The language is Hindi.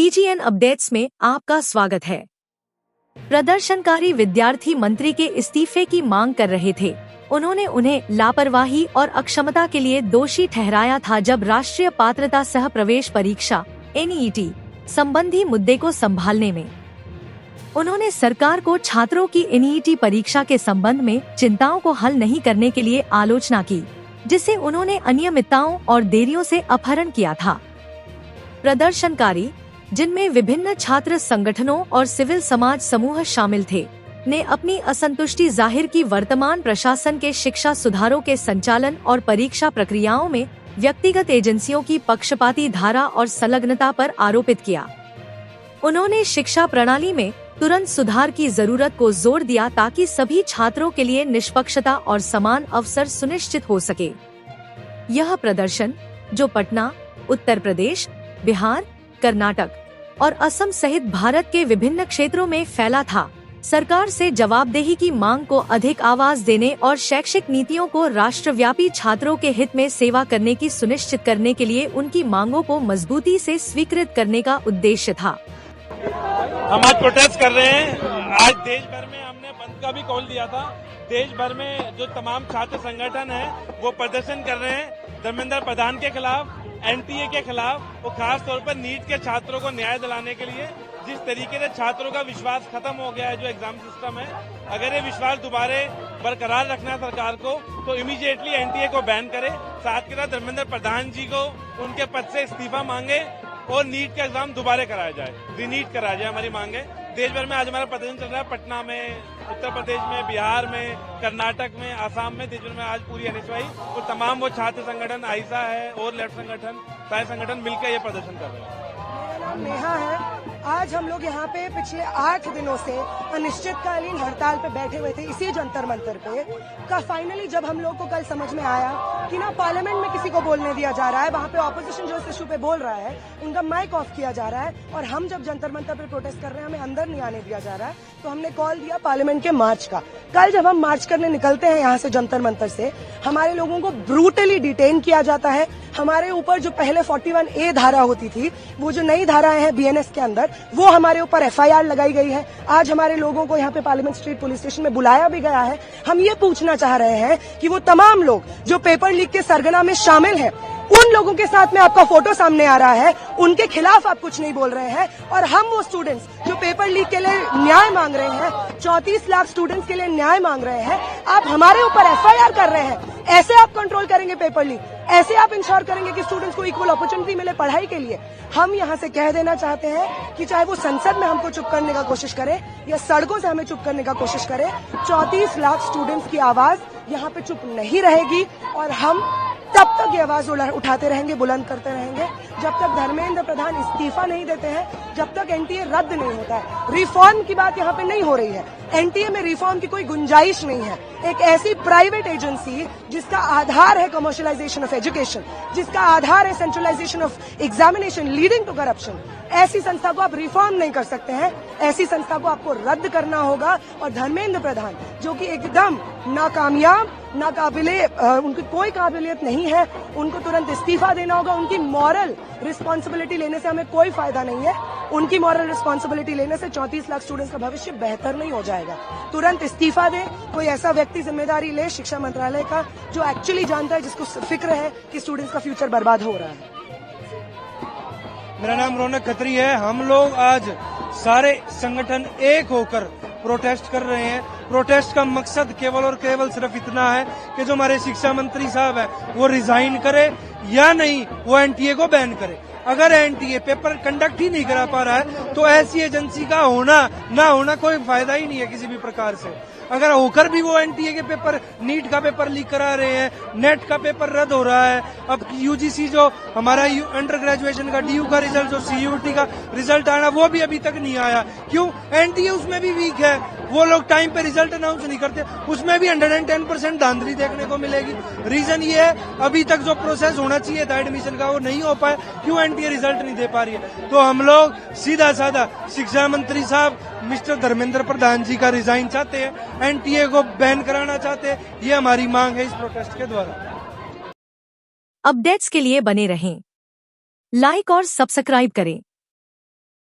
TGN अपडेट्स में आपका स्वागत है। प्रदर्शनकारी विद्यार्थी मंत्री के इस्तीफे की मांग कर रहे थे। उन्होंने उन्हें लापरवाही और अक्षमता के लिए दोषी ठहराया था जब राष्ट्रीय पात्रता सह प्रवेश परीक्षा NEET संबंधी मुद्दे को संभालने में उन्होंने सरकार को छात्रों की NEET परीक्षा के संबंध में चिंताओं को हल नहीं करने के लिए आलोचना की, जिसे उन्होंने अनियमितताओं और देरियों से अपहरण किया था। प्रदर्शनकारी, जिनमें विभिन्न छात्र संगठनों और सिविल समाज समूह शामिल थे, ने अपनी असंतुष्टि जाहिर की वर्तमान प्रशासन के शिक्षा सुधारों के संचालन और परीक्षा प्रक्रियाओं में व्यक्तिगत एजेंसियों की पक्षपाती धारा और संलग्नता पर आरोपित किया। उन्होंने शिक्षा प्रणाली में तुरंत सुधार की जरूरत को जोर दिया ताकि सभी छात्रों के लिए निष्पक्षता और समान अवसर सुनिश्चित हो सके। यह प्रदर्शन, जो पटना, उत्तर प्रदेश, बिहार, कर्नाटक और असम सहित भारत के विभिन्न क्षेत्रों में फैला था, सरकार से जवाबदेही की मांग को अधिक आवाज देने और शैक्षिक नीतियों को राष्ट्रव्यापी छात्रों के हित में सेवा करने की सुनिश्चित करने के लिए उनकी मांगों को मजबूती से स्वीकृत करने का उद्देश्य था। हम आज प्रोटेस्ट कर रहे हैं। आज देश भर में हमने बंद का भी कॉल दिया था। देश भर में जो तमाम छात्र संगठन हैं वो प्रदर्शन कर रहे हैं धर्मेंद्र प्रधान के खिलाफ, NTA के खिलाफ और खास तौर पर नीट के छात्रों को न्याय दिलाने के लिए। जिस तरीके से छात्रों का विश्वास खत्म हो गया है जो एग्जाम सिस्टम है, अगर ये विश्वास दोबारा बरकरार रखना है सरकार को तो इमीडिएटली NTA को बैन करे। साथ के साथ धर्मेंद्र प्रधान जी को उनके पद से इस्तीफा मांगे और नीट का एग्जाम दोबारा कराया जाए, रीनीट कराया जाए। हमारी मांग है। देश भर में आज हमारा प्रदर्शन चल रहा है। पटना में, उत्तर प्रदेश में, बिहार में, कर्नाटक में, आसाम में, देश भर में आज पूरी NSY और तमाम वो छात्र संगठन, आइसा है और लेफ्ट संगठन, सारे संगठन मिलकर ये प्रदर्शन कर रहे हैं। नेहा है। आज हम लोग यहाँ पे पिछले 8 दिनों से अनिश्चितकालीन हड़ताल पे बैठे हुए थे इसी जंतर मंतर पे का फाइनली जब हम लोग को कल समझ में आया कि ना पार्लियामेंट में किसी को बोलने दिया जा रहा है, वहाँ पे ऑपोजिशन जो इस इशू पे बोल रहा है उनका माइक ऑफ किया जा रहा है और हम जब जंतर मंतर पे प्रोटेस्ट कर रहे हैं हमें अंदर नहीं आने दिया जा रहा है, तो हमने कॉल दिया पार्लियामेंट के मार्च का। कल जब हम मार्च करने निकलते हैं यहाँ से जंतर मंतर से, हमारे लोगों को ब्रूटली डिटेन किया जाता है। हमारे ऊपर जो पहले 41A धारा होती थी, वो जो नई धाराएं हैं BNS के अंदर, वो हमारे ऊपर FIR लगाई गई है। आज हमारे लोगों को यहाँ पे पार्लियामेंट स्ट्रीट पुलिस स्टेशन में बुलाया भी गया है। हम ये पूछना चाह रहे हैं कि वो तमाम लोग जो पेपर लीक के सरगना में शामिल हैं, उन लोगों के साथ में आपका फोटो सामने आ रहा है, उनके खिलाफ आप कुछ नहीं बोल रहे हैं। और हम वो स्टूडेंट्स जो पेपर लीक के लिए न्याय मांग रहे हैं, 34 लाख स्टूडेंट्स के लिए न्याय मांग रहे हैं, आप हमारे ऊपर FIR कर रहे हैं। ऐसे आप कंट्रोल करेंगे पेपर लीक? ऐसे आप इंश्योर करेंगे कि स्टूडेंट्स को इक्वल अपॉर्चुनिटी मिले पढ़ाई के लिए? हम यहाँ से कह देना चाहते हैं कि चाहे वो संसद में हमको चुप करने का कोशिश करे या सड़कों से हमें चुप करने का कोशिश करे, 34 लाख स्टूडेंट्स की आवाज यहाँ पे चुप नहीं रहेगी और हम तब तक ये आवाज उठाते रहेंगे, बुलंद करते रहेंगे, जब तक धर्मेंद्र प्रधान इस्तीफा नहीं देते हैं, जब तक NTA रद्द नहीं होता है। रिफॉर्म की बात यहाँ पे नहीं हो रही है। NTA में रिफॉर्म की कोई गुंजाइश नहीं है। एक ऐसी प्राइवेट एजेंसी जिसका आधार है कमर्शियलाइजेशन ऑफ एजुकेशन, जिसका आधार है centralisation of examination leading to corruption, ऐसी संस्था को आप रिफॉर्म नहीं कर सकते हैं। ऐसी संस्था को आपको रद्द करना होगा और धर्मेंद्र प्रधान जो कि एकदम नाकामयाब, नाकाबिले, उनकी कोई काबिलियत नहीं है, उनको तुरंत इस्तीफा देना होगा। उनकी मॉरल रिस्पॉन्सिबिलिटी लेने से हमें कोई फायदा नहीं है। उनकी मॉरल रिस्पॉन्सिबिलिटी लेने से 34 लाख स्टूडेंट्स का भविष्य बेहतर नहीं हो जाएगा। तुरंत इस्तीफा दे, कोई ऐसा व्यक्ति जिम्मेदारी ले शिक्षा मंत्रालय का जो एक्चुअली जानता है, जिसको फिक्र है कि स्टूडेंट्स का फ्यूचर बर्बाद हो रहा है। मेरा नाम रौनक खत्री है। हम लोग आज सारे संगठन एक होकर प्रोटेस्ट कर रहे हैं। प्रोटेस्ट का मकसद केवल और केवल सिर्फ इतना है कि जो हमारे शिक्षा मंत्री साहब है वो रिजाइन करे या नहीं वो NTA को बैन करे। अगर NTA पेपर कंडक्ट ही नहीं करा पा रहा है तो ऐसी एजेंसी का होना ना होना कोई फायदा ही नहीं है किसी भी प्रकार से। अगर होकर भी वो NTA के पेपर, नीट का पेपर लीक करा रहे हैं, नेट का पेपर रद्द हो रहा है, अब UGC जो हमारा अंडर ग्रेजुएशन का DU का रिजल्ट, जो CUET का रिजल्ट आना, वो भी अभी तक नहीं आया। क्यों? NTA उसमें भी वीक है। वो लोग टाइम पे रिजल्ट अनाउंस नहीं करते, उसमें भी 110% धांधली देखने को मिलेगी। रीजन ये है अभी तक जो प्रोसेस होना चाहिए था एडमिशन का वो नहीं हो पाया। क्यों? NTA रिजल्ट नहीं दे पा रही है। तो हम लोग सीधा साधा शिक्षा मंत्री साहब मिस्टर धर्मेंद्र प्रधान जी का रिजाइन चाहते हैं, NTA को बैन कराना चाहते हैं। ये हमारी मांग है इस प्रोटेस्ट के द्वारा। अपडेट्स के लिए बने रहें, लाइक और सब्सक्राइब करें।